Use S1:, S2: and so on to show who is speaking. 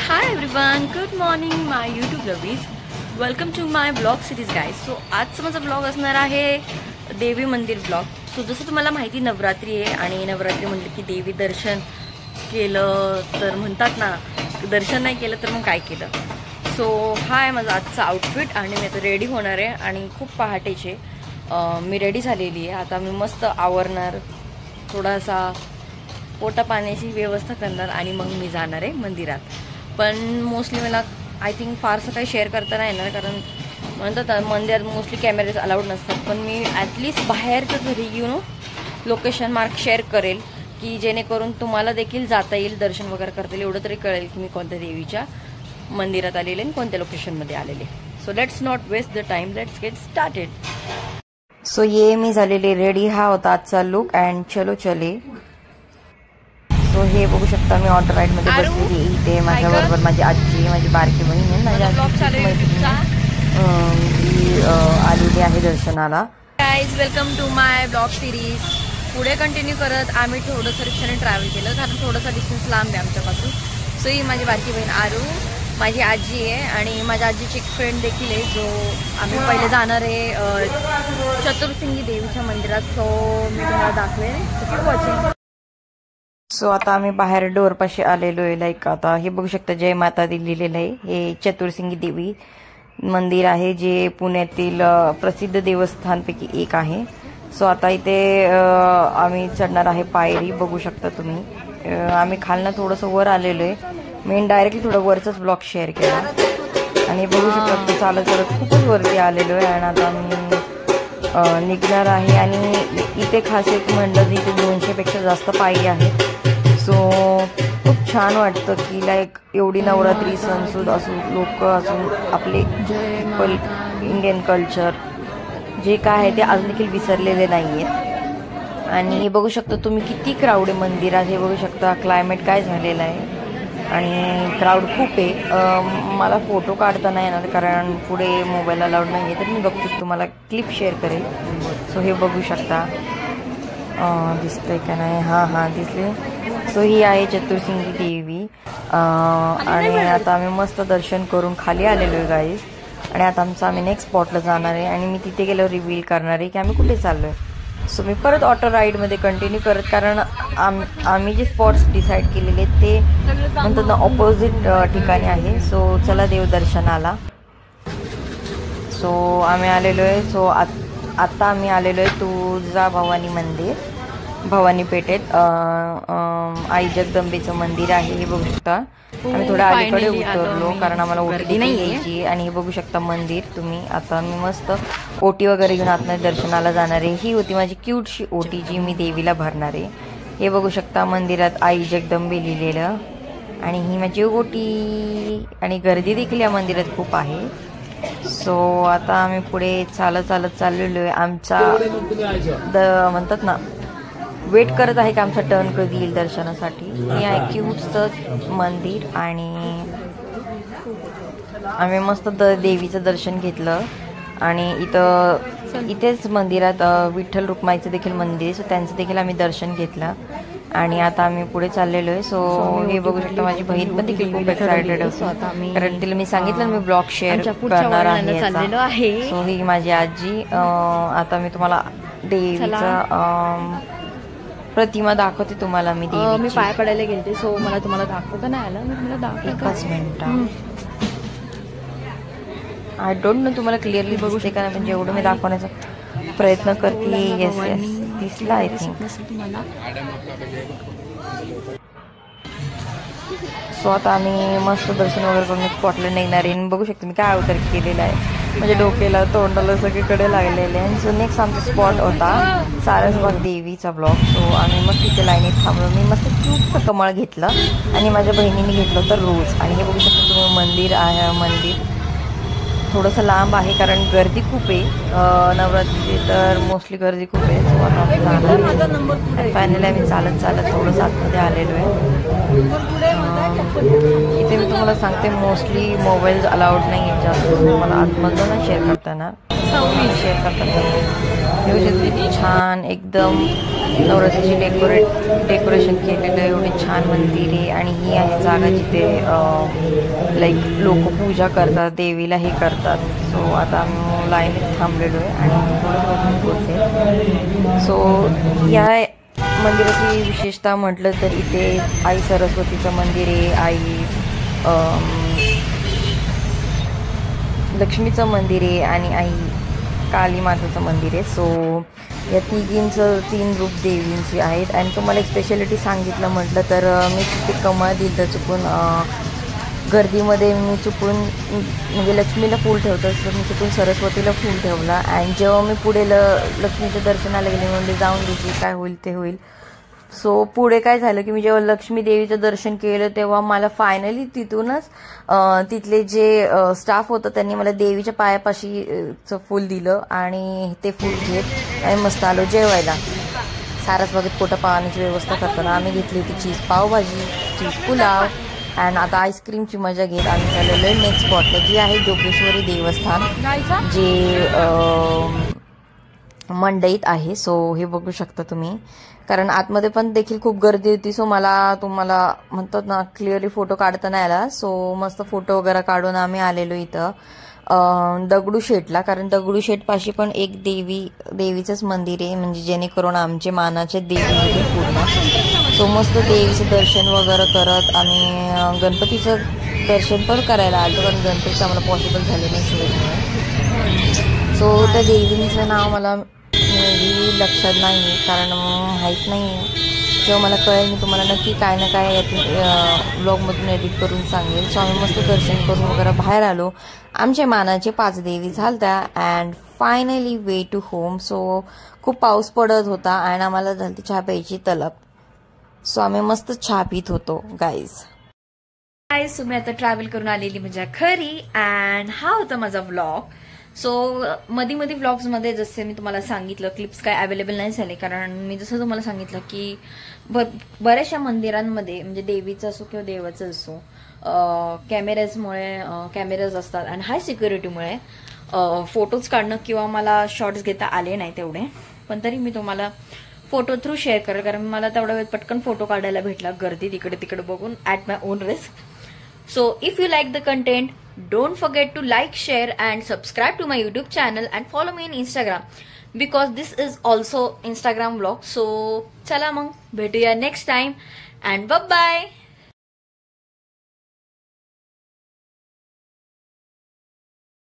S1: Hi everyone, good morning my YouTube lovers. Welcome to my vlog series guys. So आजचा माझा vlog असणार आहे देवी मंदिर vlog. सो जसं तुम्हाला माहिती नवरात्री आहे आणि नवरात्री म्हटलं की देवी दर्शन केलं तर म्हणतात ना, दर्शन नाही केलं तर मग काय केलं. सो हा आहे माझा आजचा आउटफिट आणि मी आता रेडी होणार आहे आणि खूप पहाटेचे मी रेडी झालेली आहे. आता मी मस्त आवरणार, थोडासा पोटा पाण्याची व्यवस्था करणार आणि मग मी जाणार आहे मंदिरात. पण मोस्टली मला आय थिंक फारसं काही शेअर करता नाही येणार, कारण म्हणतात मंदिरात मोस्टली कॅमेरेज अलाउड नसतात. पण मी ॲटलिस्ट बाहेरचं तरी लोकेशन मार्क शेअर करेल की जेणेकरून तुम्हाला देखील जाता येईल, दर्शन वगैरे करता येईल. एवढं तरी कळेल की मी कोणत्या देवीच्या मंदिरात आलेले आणि कोणत्या लोकेशनमध्ये आलेले. So let's not waste the time, let's get started. So ये मी झालेली रेडी. हा होता आजचा लुक अँड चलो चले. सो हे बघू शकता मी ऑटो राईड मध्ये बसलेली. इथे माझ्याबरोबर माझी आजी, माझी बारकी बहीण आहे, माझी आलेली आहे दर्शनाला. Guys welcome to my blog series. पुढे कंटिन्यू करत आम्ही थोडंसं रिक्षाने ट्रॅव्हल केलं, कारण थोडासा डिस्टन्स लांब आहे आमच्यापासून. सो ही माझी बारकी बहीण आरू, माझी आजी आहे आणि माझ्या आजीची एक फ्रेंड देखील आहे, जो आम्ही पहिले जाणार आहे चतुर्सिंगी देवीच्या मंदिरात. सो मी तुम्हाला दाखवेल. सो आता आम्ही बाहेर डोरपाशी आलेलो आहे. लाईक आता हे बघू शकता जय माता दी लिहिलेलं आहे. हे चतुर्सिंगी देवी मंदिर आहे, जे पुण्यातील प्रसिद्ध देवस्थानपैकी एक आहे. सो आता इथे आम्ही चढणार आहे पायरी. बघू शकता तुम्ही आम्ही खालनं थोडंसं वर आलेलो आहे. मी डायरेक्टली थोडं वरचाच ब्लॉग शेअर केला आणि बघू शकता चालत चालत खूपच वरती आलेलो आहे. आणि आता आम्ही निघणार आहे. आणि इथे खासियत म्हणलं तर इथे 200पेक्षा जास्त पायी आहेत. सो खूप छान वाटतं की लाईक एवढी नवरात्री सणसूद असून, लोक असून, आपले इंडियन कल्चर जे काय आहे ते अजून देखील विसरलेले नाही आहेत. आणि हे बघू शकता तुम्ही किती क्राऊड आहे मंदिरात. हे बघू शकता क्लायमेट काय झालेलं आहे आणि क्राऊड खूप आहे. मला फोटो काढता नाही येणार कारण पुढे मोबाईल अलाउड नाही आहे, तर मी गपचूप तुम्हाला क्लिप शेअर करेल. सो हे बघू शकता दिसतंय का नाही. हां दिसले. सो ही आहे चतुर्सिंगी देवी. आणि आता आम्ही मस्त दर्शन करून खाली आलेलो आहे गाईज. आणि आता आम्ही नेक्स्ट स्पॉटला जाणार आहे आणि मी तिथे गेल्यावर रिव्हील करणार आहे की आम्ही कुठे चाललो आहे. सो मी परत ऑटो राईडमध्ये कंटिन्यू करत, कारण आम्ही जे स्पॉट्स डिसाईड केलेले ते म्हणतात ना ऑपोजिट ठिकाणी आहे. सो चला देवदर्शनाला. सो आम्ही आलेलो आहे. सो आत्ता आम्ही आलेलो आहे तुळजाभवानी मंदिर, भवानी पेठेत. आई जगदंबेचं मंदिर आहे. हे बघू शकता आम्ही थोडं अलीकडे उतरलो कारण आम्हाला ओटी नाही यायची. आणि हे बघू शकता मंदिर तुम्ही. आता मी मस्त ओटी वगैरे घेऊन आतमध्ये दर्शनाला जाणार आहे. ही होती माझी क्यूटशी ओटी जी मी देवीला भरणार आहे. हे बघू शकता मंदिरात आई जगदंबे लिहिलेलं. आणि ही माझी ओटी. आणि गर्दी देखील या मंदिरात खूप आहे. सो आता आम्ही पुढे चालत चाललेलो आहे. आमचा म्हणतात ना वेट करत आहे की आमचा टर्न कधी येईल दर्शनासाठी. हे आहे क्यूटचं मंदिर. आणि आम्ही मस्त देवीचं दर्शन घेतलं. आणि इथेच मंदिरात विठ्ठल रुक्माईचं देखील मंदिर आहे. सो त्यांचं देखील आम्ही दर्शन घेतलं. आणि आता आम्ही पुढे चाललेलो आहे. सो हे बघू शकता माझी बहीण पण देखील खूप एक्सायटेड होती, कारण तिला मी सांगितलं मी ब्लॉग शेअर करणार आहे. सो ही माझी आजी. आता मी तुम्हाला देवीचा प्रतिमा दाखवते तुम्हाला. मी पाय पडायला गेलते. सो मला तुम्हाला दाखवता नाही आलं. मी तुम्हाला दाखवते. एकच मिनिट. आय डोंट नो तुम्हाला क्लिअरली बघू शकता नाही, पण जेवढं मी दाखवण्याचा प्रयत्न करते. येस दिसला आय थिंक. सो आता आम्ही मस्त दर्शन वगैरे करून स्पॉटला निघणार आहे. बघू शकतो मी काय अवतार केलेला आहे. म्हणजे डोक्याला तोंडाला सगळीकडे लागलेले आहे. सो नेक्स्ट आमचा स्पॉट होता सारसबाग देवीचा ब्लॉग. सो आम्ही मग तिथे लाईनीत थांबलो. मी मस्त क्यूटचं कमळ घेतलं आणि माझ्या बहिणीने घेतलं होतं रोज. आणि हे बघू शकता तुम्ही मंदिर आहे. मंदिर थोडंसं लांब आहे कारण गर्दी खूप आहे. नवरात्री तर मोस्टली गर्दी खूप आहे. सो आता फायनली आम्ही चालत थोडंसं आतमध्ये आलेलो आहे. इथे मी तुम्हाला सांगते मोस्टली मोबाईल अलाउड नाही आहे जास्त, मला आतमधून शेअर करताना. रील शेअर करतात. किती छान एकदम नवरात्रीची डेकोरेशन केलेलं एवढे छान मंदिर आहे. आणि ही आहे जागा जिथे लाईक लोक पूजा करतात, देवीला हे करतात. सो आता आम्ही लाईनीत थांबलेलो आहे आणि थोडं पोहोचेल. सो या मंदिराची विशेषता म्हटलं तर इथे आई सरस्वतीचं मंदिर आहे, आई लक्ष्मीचं मंदिर आहे आणि आई काली माताचं मंदिर आहे. सो या तिघींचं 3 रूप देवींची आहेत. आणि तुम्हाला एक स्पेशालिटी सांगितलं म्हटलं तर मी तिथे कमळ दिलं चुकून गर्दीमध्ये मी चुकून म्हणजे लक्ष्मीला फूल ठेवतं तर मी चुकून सरस्वतीला फूल ठेवला. आणि जेव्हा मी पुढे लक्ष्मीच्या दर्शनाला गेले म्हणजे जाऊन देते काय होईल ते होईल. सो पुढे काय झालं की मी जेव्हा लक्ष्मी देवीचं दर्शन केलं तेव्हा मला फायनली तिथूनच तिथले जे स्टाफ होतं त्यांनी मला देवीच्या पायापाशी फूल दिलं आणि ते फूल घेत आणि मस्त आलो जेवायला. सारसबागेत पोटा पाण्याची व्यवस्था करताना आम्ही घेतली होती चीज पावभाजी, चीज पुलाव. अँड आता आईस्क्रीमची मजा घेत आम्ही चाललेलो आहे नेक्स्ट स्पॉटला जी आहे जोगेश्वरी देवस्थान जे मंडईत आहे. सो हे बघू शकता तुम्ही कारण आतमध्ये पण देखील खूप गर्दी होती. सो तुम्हाला म्हणतात ना क्लिअरली फोटो काढता नाही आला. सो मस्त फोटो वगैरे काढून आम्ही आलेलो इथं दगडूशेठला. कारण दगडूशेठपाशी पण एक देवीचंच मंदिर आहे म्हणजे जेणेकरून आमचे मानाचे देवी होते पूर्ण. सो मस्त देवीचं दर्शन वगैरे करत आम्ही गणपतीचं दर्शन पण करायला आलो कारण गणपतीचं आम्हाला पॉसिबल झालं नाही सोयीमुळे. सो त्या देवींचं नाव मला लक्षात नाही कारण माहीत नाही. जेव्हा मला कळेल मी तुम्हाला नक्की काय ना काय यातून ब्लॉगमधून एडिट करून सांगेल. सो आम्ही मस्त दर्शन करून वगैरे बाहेर आलो. आमच्या मानाचे 5 देवी झालत्या and finally way to home. So खूप पाऊस पडत होता आणि आम्हाला झाली चहा प्यायची तलब. सो आम्ही मस्त चहा पित होतो गाईज. तुम्ही आता ट्रॅव्हल करून आलेली मजा खरी. अँड हा होता माझा व्लॉग. सो मध्ये व्लॉग्समध्ये जसे मी तुम्हाला सांगितलं क्लिप्स काय अवेलेबल नाही झाले कारण मी जसं तुम्हाला सांगितलं की बऱ्याचशा मंदिरांमध्ये म्हणजे देवीचं असो किंवा देवाचं असो कॅमेराज असतात आणि हाय सिक्युरिटीमुळे फोटोज काढणं किंवा मला शॉर्ट्स घेता आले नाही तेवढे. पण तरी मी तुम्हाला फोटो थ्रू शेअर करेल कारण मला तेवढा वेळ पटकन फोटो काढायला भेटला गर्दी तिकडे बघून at my on risk. So if you like the content, don't forget to like, share and subscribe to my YouTube channel and follow me on Instagram because this is also Instagram vlog. So chala mang भेटूया next time and bye bye.